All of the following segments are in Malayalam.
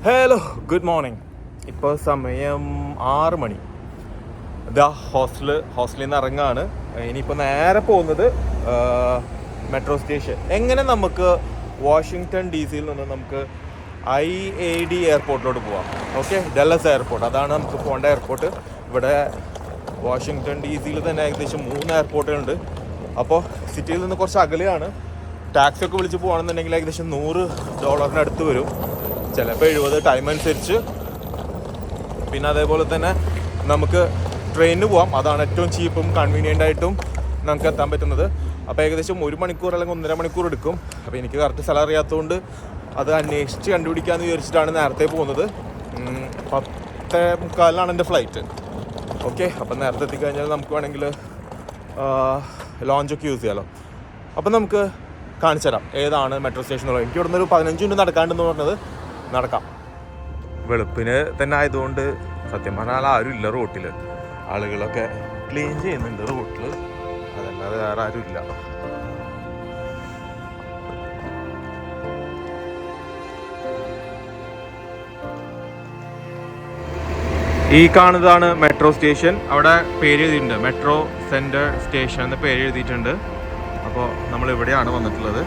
Hello, good morning. ഇപ്പോൾ സമയം 6 മണി. ഇതാ ഹോസ്റ്റലിൽ നിന്ന് ഇറങ്ങാണ്. ഇനിയിപ്പോൾ നേരെ പോകുന്നത് മെട്രോ സ്റ്റേഷൻ. എങ്ങനെ നമുക്ക് വാഷിങ്ടൺ DC നിന്ന് നമുക്ക് IAD എയർപോർട്ടിലോട്ട് പോവാം. ഓക്കെ, ഡല്ലസ് എയർപോർട്ട്, അതാണ് നമുക്ക് പോകേണ്ട എയർപോർട്ട്. ഇവിടെ വാഷിങ്ടൺ DC തന്നെ ഏകദേശം 3 എയർപോർട്ടുകളുണ്ട്. അപ്പോൾ സിറ്റിയിൽ നിന്ന് കുറച്ച് അകലെയാണ്. ടാക്സി ഒക്കെ വിളിച്ച് പോകുകയാണെന്നുണ്ടെങ്കിൽ ഏകദേശം $100 അടുത്ത് വരും, ചിലപ്പോൾ 70 ടൈം അനുസരിച്ച്. പിന്നെ അതേപോലെ തന്നെ നമുക്ക് ട്രെയിനിന് പോവാം, അതാണ് ഏറ്റവും ചീപ്പും കൺവീനിയൻ്റ് ആയിട്ടും നമുക്ക് എത്താൻ പറ്റുന്നത്. അപ്പോൾ ഏകദേശം 1 മണിക്കൂർ അല്ലെങ്കിൽ 1.5 മണിക്കൂർ എടുക്കും. അപ്പോൾ എനിക്ക് കറക്റ്റ് സ്ഥലം അറിയാത്തതുകൊണ്ട് അത് അന്വേഷിച്ച് കണ്ടുപിടിക്കാമെന്ന് വിചാരിച്ചിട്ടാണ് നേരത്തെ പോകുന്നത്. 10:45 എൻ്റെ ഫ്ലൈറ്റ്. ഓക്കെ, അപ്പം നേരത്തെ എത്തിക്കഴിഞ്ഞാൽ നമുക്ക് വേണമെങ്കിൽ ലോഞ്ചൊക്കെ യൂസ് ചെയ്യാമല്ലോ. അപ്പം നമുക്ക് കാണിച്ചു തരാം ഏതാണ് മെട്രോ സ്റ്റേഷൻ എന്നുള്ളത്. എനിക്ക് ഇവിടുന്ന് ഒരു 15 മിനിറ്റ് നടക്കാണ്ടെന്ന് പറഞ്ഞത്. നടക്കാം. വെളുപ്പിന് തന്നെ ആയതുകൊണ്ട് സത്യം പറഞ്ഞാൽ ആരും ഇല്ല റോട്ടിൽ. ആളുകളൊക്കെ ക്ലീൻ ചെയ്യുന്നുണ്ട് റോട്ടിൽ, അതല്ലാതെ വേറെ ആരും ഇല്ല. ഈ കാണുന്നതാണ് മെട്രോ സ്റ്റേഷൻ. അവിടെ പേര് എഴുതിയിട്ടുണ്ട്, മെട്രോ സെൻറ്റർ സ്റ്റേഷൻ എന്ന പേര് എഴുതിയിട്ടുണ്ട്. അപ്പോൾ നമ്മൾ ഇവിടെയാണ് വന്നിട്ടുള്ളത്.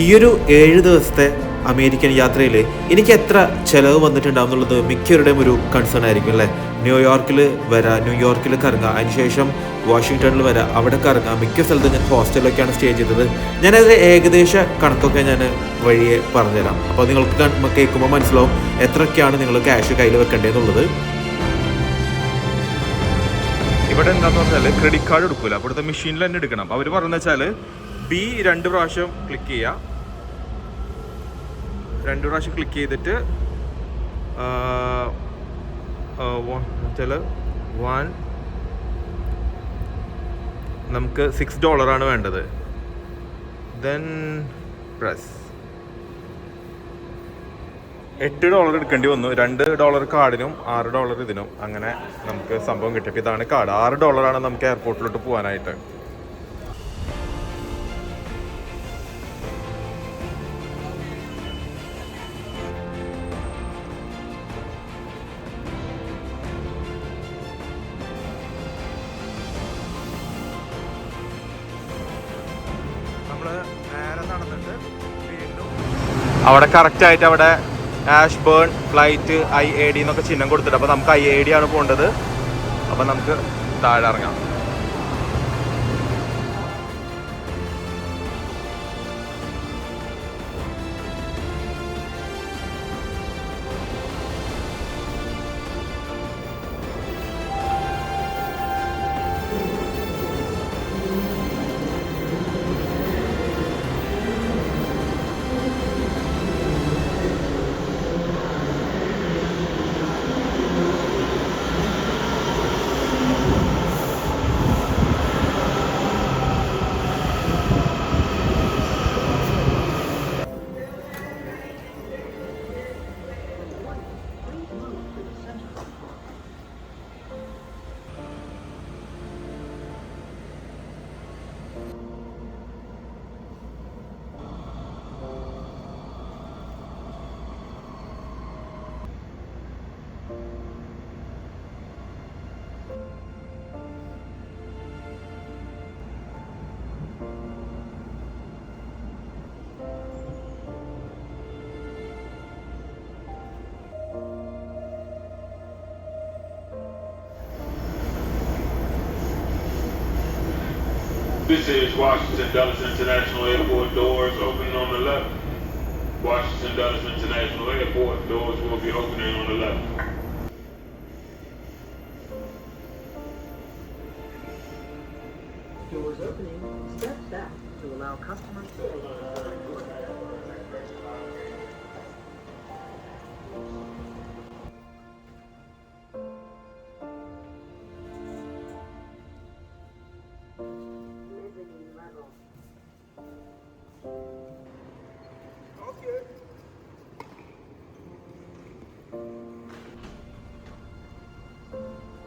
ഈയൊരു 7 ദിവസത്തെ അമേരിക്കൻ യാത്രയിൽ എനിക്ക് എത്ര ചിലവ് വന്നിട്ടുണ്ടാവും എന്നുള്ളത് മിക്കവരുടെയും ഒരു കൺസേൺ ആയിരിക്കും അല്ലേ. ന്യൂയോർക്കിൽ വരാം, ന്യൂയോർക്കിൽ കറങ്ങാം, അതിനുശേഷം വാഷിങ്ടണിൽ വരാം, അവിടെ കറങ്ങാം. മിക്ക സ്ഥലത്തും ഞാൻ ഹോസ്റ്റലിലൊക്കെയാണ് സ്റ്റേ ചെയ്തത്. ഞാനത് ഏകദേശ കണക്കൊക്കെ ഞാൻ വഴിയെ പറഞ്ഞുതരാം. അപ്പോൾ നിങ്ങൾക്ക് കേൾക്കുമ്പോൾ മനസ്സിലാവും എത്രയൊക്കെയാണ് നിങ്ങൾ ക്യാഷ് കയ്യിൽ വെക്കേണ്ടതെന്നുള്ളത്. ഇവിടെ എന്താണെന്ന് പറഞ്ഞാൽ ക്രെഡിറ്റ് കാർഡ് എടുക്കില്ല, അവിടുത്തെ മെഷീനിൽ തന്നെ എടുക്കണം. അവർ പറയുന്നത് വെച്ചാൽ B 2 പ്രാവശ്യം ക്ലിക്ക് ചെയ്യുക. 2 പ്രാവശ്യം ക്ലിക്ക് ചെയ്തിട്ട് നമുക്ക് $6 വേണ്ടത്. ദെൻ പ്രസ് $8 എടുക്കേണ്ടി വന്നു. $2 കാർഡിനും $6 ഇതിനും. അങ്ങനെ നമുക്ക് സംഭവം കിട്ടിയപ്പോൾ ഇതാണ് കാർഡ്. $6 നമുക്ക് എയർപോർട്ടിലോട്ട് പോകാനായിട്ട്. നേരെ നടന്നിട്ട് വീണ്ടും അവിടെ കറക്റ്റായിട്ട് അവിടെ ആഷ്ബേൺ ഫ്ലൈറ്റ് IAD എന്നൊക്കെ ചിഹ്നം കൊടുത്തിട്ട്, അപ്പോൾ നമുക്ക് IAD ആണ് പോകേണ്ടത്. അപ്പം നമുക്ക് താഴെ ഇറങ്ങാം. This is Washington Dulles International Airport. Doors opening on the left. Washington Dulles International Airport. Doors will be opening on the left. Doors opening. Step back to allow customers to exit.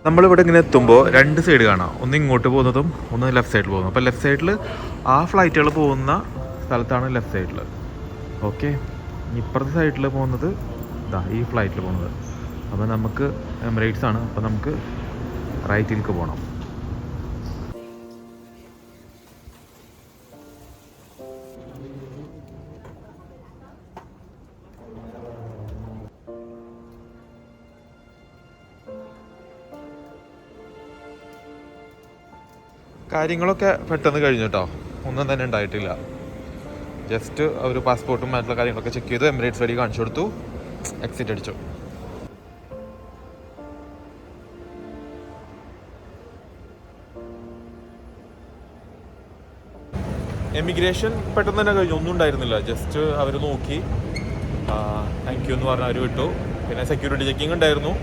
നമ്മളിവിടെ ഇങ്ങനെ എത്തുമ്പോൾ 2 സൈഡ് കാണാം. ഒന്ന് ഇങ്ങോട്ട് പോകുന്നതും ഒന്ന് ലെഫ്റ്റ് സൈഡിൽ പോകുന്നതും. അപ്പോൾ ലെഫ്റ്റ് സൈഡിൽ ആ ഫ്ലൈറ്റുകൾ പോകുന്ന സ്ഥലത്താണ് ലെഫ്റ്റ് സൈഡിൽ. ഓക്കെ, ഇപ്പുറത്തെ സൈഡിൽ പോകുന്നത് ഇതാ ഈ ഫ്ലൈറ്റിൽ പോകുന്നത്. അപ്പോൾ നമുക്ക് എമിറേറ്റ്സ് ആണ്. അപ്പോൾ നമുക്ക് റൈറ്റിലേക്ക് പോകണം. കാര്യങ്ങളൊക്കെ പെട്ടെന്ന് കഴിഞ്ഞു കേട്ടോ, ഒന്നും തന്നെ ഉണ്ടായിട്ടില്ല. ജസ്റ്റ് അവർ പാസ്പോർട്ടും മറ്റുള്ള കാര്യങ്ങളൊക്കെ ചെക്ക് ചെയ്തു, എമിറേറ്റ്സ് വഴി കാണിച്ചു കൊടുത്തു, എക്സിറ്റ് അടിച്ചു. എമിഗ്രേഷൻ പെട്ടെന്ന് തന്നെ കഴിഞ്ഞു, ഒന്നും ഉണ്ടായിരുന്നില്ല. ജസ്റ്റ് അവർ നോക്കി താങ്ക് യു എന്ന് പറഞ്ഞാൽ അവർ വിട്ടു. പിന്നെ സെക്യൂരിറ്റി ചെക്കിങ് ഉണ്ടായിരുന്നു,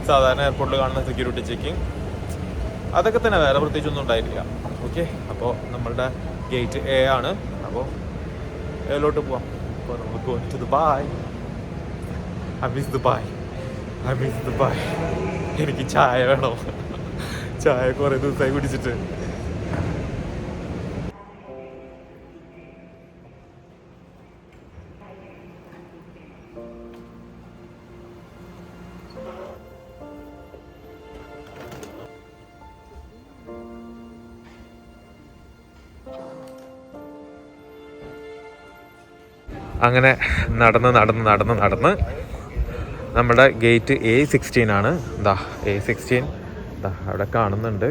സാധാരണ എയർപോർട്ടിൽ കാണുന്ന സെക്യൂരിറ്റി ചെക്കിങ്, അതൊക്കെ തന്നെ, വേറെ പ്രത്യേകിച്ചൊന്നും ഉണ്ടായിട്ടില്ല. ഓക്കെ, അപ്പോൾ നമ്മളുടെ ഗേറ്റ് എ ആണ്. അപ്പോൾ എയിലോട്ട് പോവാം. അപ്പോൾ നമ്മൾ going to Dubai. I miss Dubai. എനിക്ക് ചായ വേണം. ചായ കുറേ ദിവസമായി കുടിച്ചിട്ട്. അങ്ങനെ നടന്ന് നമ്മുടെ ഗേറ്റ് A16 ആണ്. ഇതാ A16 ഇതാ അവിടെ കാണുന്നുണ്ട്.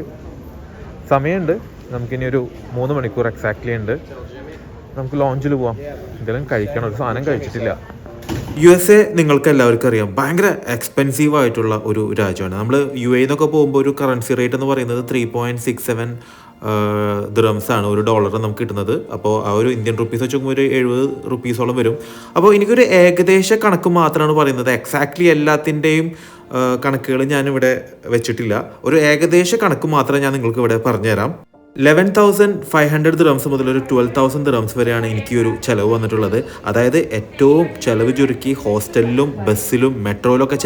സമയമുണ്ട്, നമുക്കിനി ഒരു 3 മണിക്കൂർ എക്സാക്ട്ലി ഉണ്ട്. നമുക്ക് ലോഞ്ചിൽ പോവാം, എന്തെങ്കിലും കഴിക്കണം. ഒരു സാധനം കഴിച്ചിട്ടില്ല. USA നിങ്ങൾക്ക് എല്ലാവർക്കും അറിയാം ഭയങ്കര എക്സ്പെൻസീവ് ആയിട്ടുള്ള ഒരു രാജ്യമാണ്. നമ്മൾ UAE എന്നൊക്കെ പോകുമ്പോൾ ഒരു കറൻസി റേറ്റ് എന്ന് പറയുന്നത് 3.67 ദിറംസ് ആണ് ഒരു ഡോളർ നമുക്ക് കിട്ടുന്നത്. അപ്പോൾ ആ ഒരു ഇന്ത്യൻ റുപ്പീസ് വെച്ച് നോക്കുമ്പോൾ ഒരു 70 റുപ്പീസോളം വരും. അപ്പോൾ എനിക്കൊരു ഏകദേശ കണക്ക് മാത്രമാണ് പറയുന്നത്, എക്സാക്ട്ലി എല്ലാത്തിൻ്റെയും കണക്കുകൾ ഞാനിവിടെ വെച്ചിട്ടില്ല. ഒരു ഏകദേശ കണക്ക് മാത്രമേ ഞാൻ നിങ്ങൾക്ക് ഇവിടെ പറഞ്ഞുതരാം. 11,500 ദിറംസ് മുതൽ ഒരു 12,000 ദിറംസ് വരെയാണ് എനിക്ക് ഒരു ചിലവ് വന്നിട്ടുള്ളത്. അതായത് ഏറ്റവും ചിലവ് ചുരുക്കി ഹോസ്റ്റലിലും ബസ്സിലും മെട്രോയിലൊക്കെ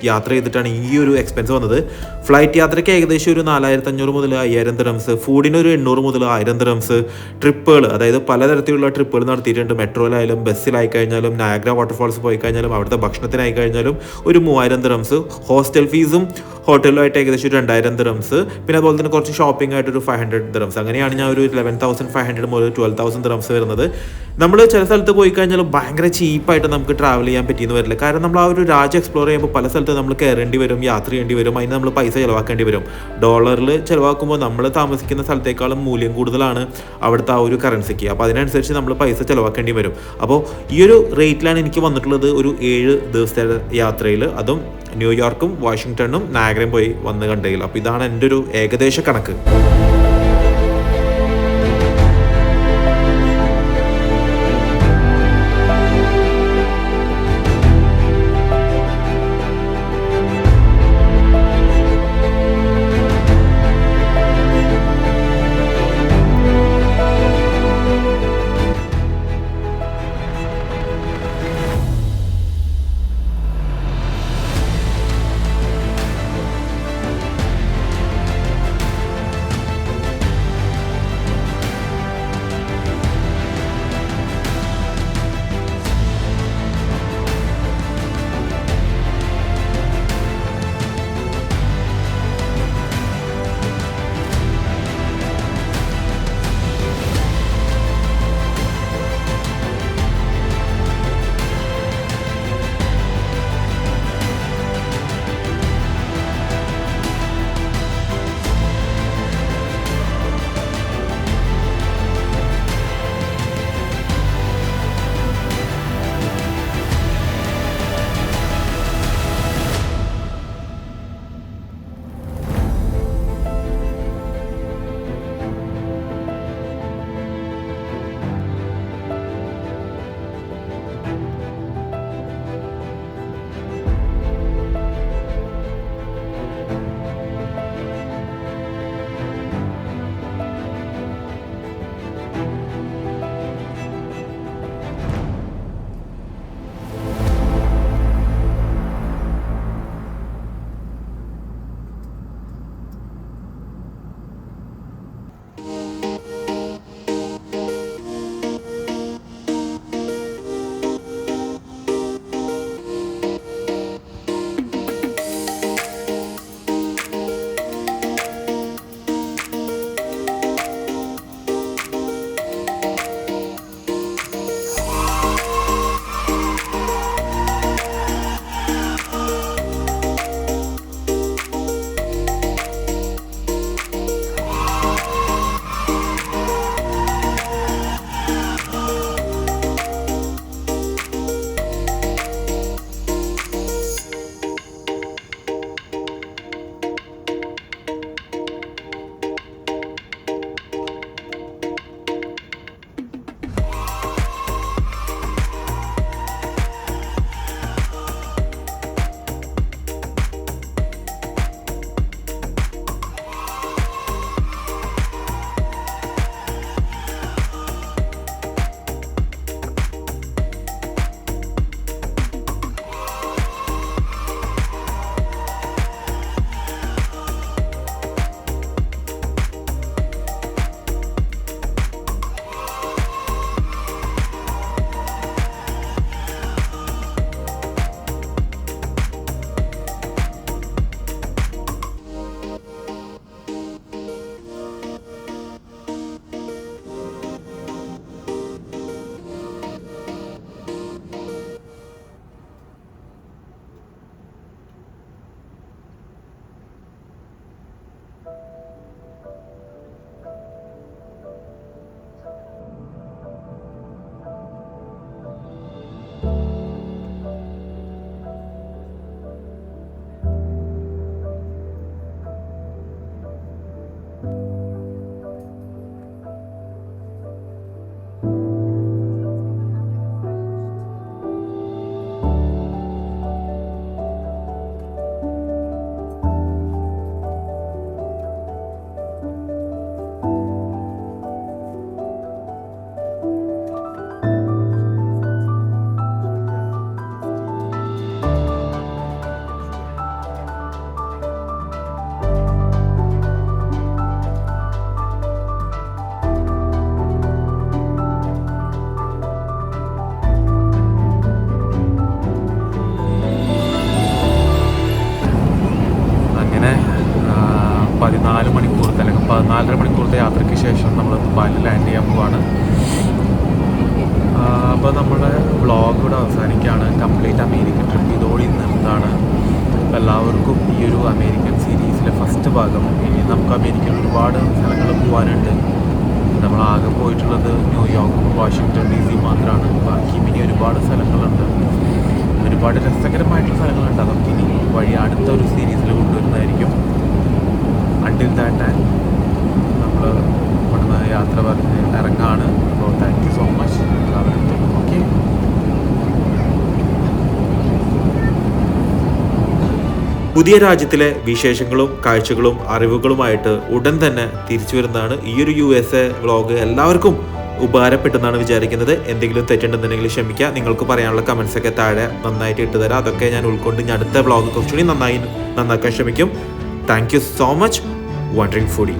യാത്ര ചെയ്തിട്ടാണ് ഈ ഒരു എക്സ്പെൻസ് വന്നത്. ഫ്ലൈറ്റ് യാത്രയ്ക്ക് ഏകദേശം ഒരു 4,500 മുതൽ 5,000 ദിറംസ്, ഫുഡിന് ഒരു 800 മുതൽ 1,000 ദിറംസ്, ട്രിപ്പുകൾ അതായത് പലതരത്തിലുള്ള ട്രിപ്പുകൾ നടത്തിയിട്ടുണ്ട്. മെട്രോയിലായാലും ബസ്സിലായി കഴിഞ്ഞാലും നയാഗ്ര വാട്ടർഫാൾസ് പോയി കഴിഞ്ഞാലും അവിടുത്തെ ഭക്ഷണത്തിനായി കഴിഞ്ഞാലും ഒരു 3,000 ദിറംസ്, ഹോസ്റ്റൽ ഫീസും ഹോട്ടലുമായിട്ട് ഏകദേശം ഒരു 2,000 ദിറംസ്, പിന്നെ അതുപോലെ തന്നെ കുറച്ച് ഷോപ്പിംഗ് ആയിട്ട് ഒരു 500 ദിറംസ്. അങ്ങനെയാണ് ഞാൻ ഒരു 11,500 മുതൽ 12,000 ദിറംസ് വരുന്നത്. നമ്മൾ ചില സ്ഥലത്ത് പോയി കഴിഞ്ഞാൽ ഭയങ്കര ചീപ്പായിട്ട് നമുക്ക് ട്രാവൽ ചെയ്യാൻ പറ്റിയെന്ന് വരില്ല. കാരണം നമ്മൾ ആ ഒരു രാജ്യം എക്സ്പ്ലോർ ചെയ്യുമ്പോൾ പല സ്ഥലത്ത് നമ്മൾ കയറേണ്ടി വരും, യാത്ര ചെയ്യേണ്ടി വരും, അതിന് നമ്മൾ പൈസ ചിലവാക്കേണ്ടി വരും. ഡോളറിൽ ചിലവാക്കുമ്പോൾ നമ്മൾ താമസിക്കുന്ന സ്ഥലത്തേക്കാളും മൂല്യം കൂടുതലാണ് അവിടുത്തെ ആ ഒരു കറൻസിക്ക്. അപ്പോൾ അതിനനുസരിച്ച് നമ്മൾ പൈസ ചിലവാക്കേണ്ടി വരും. അപ്പോൾ ഈ ഒരു റേറ്റിലാണ് എനിക്ക് വന്നിട്ടുള്ളത് ഒരു 7 ദിവസത്തെ യാത്രയിൽ, അതും ന്യൂയോർക്കും വാഷിങ്ടണും നാഗരയും പോയി വന്ന് കണ്ടതിൽ. അപ്പോൾ ഇതാണ് എൻ്റെ ഒരു ഏകദേശ കണക്ക്. ശേഷം നമ്മൾ ദുബായിൽ ലാൻഡ് ചെയ്യാൻ പോവാണ്. അപ്പോൾ നമ്മുടെ വ്ളോഗ് ഇവിടെ അവസാനിക്കുകയാണ്. കംപ്ലീറ്റ് അമേരിക്കൻ ട്രിപ്പ് ഇതോടെ നിർത്താണ്. എല്ലാവർക്കും ഈ ഒരു അമേരിക്കൻ സീരീസിലെ ഫസ്റ്റ് ഭാഗം. ഇനി നമുക്ക് അമേരിക്കയിൽ ഒരുപാട് സ്ഥലങ്ങൾ പോകാനുണ്ട്. നമ്മളാകെ പോയിട്ടുള്ളത് ന്യൂയോർക്ക്, വാഷിങ്ടൺ DC മാത്രമാണ്. ബാക്കി ഇനി ഒരുപാട് സ്ഥലങ്ങളുണ്ട്, ഒരുപാട് രസകരമായിട്ടുള്ള സ്ഥലങ്ങളുണ്ട്. അതൊക്കെ ഇനി വഴി അടുത്ത ഒരു സീരീസിൽ കൊണ്ടുവരുന്നതായിരിക്കും. അണ്ടിൽ ദാറ്റ് ടൈം നമ്മൾ ഇവിടുന്ന് യാത്ര പറഞ്ഞ് ഇറങ്ങാണ്. അപ്പോൾ താങ്ക് യു സോ മച്ച് എല്ലാവർക്കും. ഓക്കെ, പുതിയ രാജ്യത്തിലെ വിശേഷങ്ങളും കാഴ്ചകളും അറിവുകളുമായിട്ട് ഉടൻ തന്നെ തിരിച്ചു വരുന്നതാണ്. ഈ ഒരു USA വ്ളോഗ് എല്ലാവർക്കും ഉപകാരപ്പെട്ടെന്നാണ് വിചാരിക്കുന്നത്. എന്തെങ്കിലും തെറ്റുണ്ടെന്നുണ്ടെങ്കിൽ ക്ഷമിക്കുക. നിങ്ങൾക്ക് പറയാനുള്ള കമൻസ് ഒക്കെ താഴെ നന്നായിട്ട് ഇട്ടുതരാം. അതൊക്കെ ഞാൻ ഉൾക്കൊണ്ട് ഞാൻ അടുത്ത വ്ളോഗ് കുറച്ചുകൂടി നന്നാക്കാൻ ശ്രമിക്കും. Thank you so much. Wondering foodie.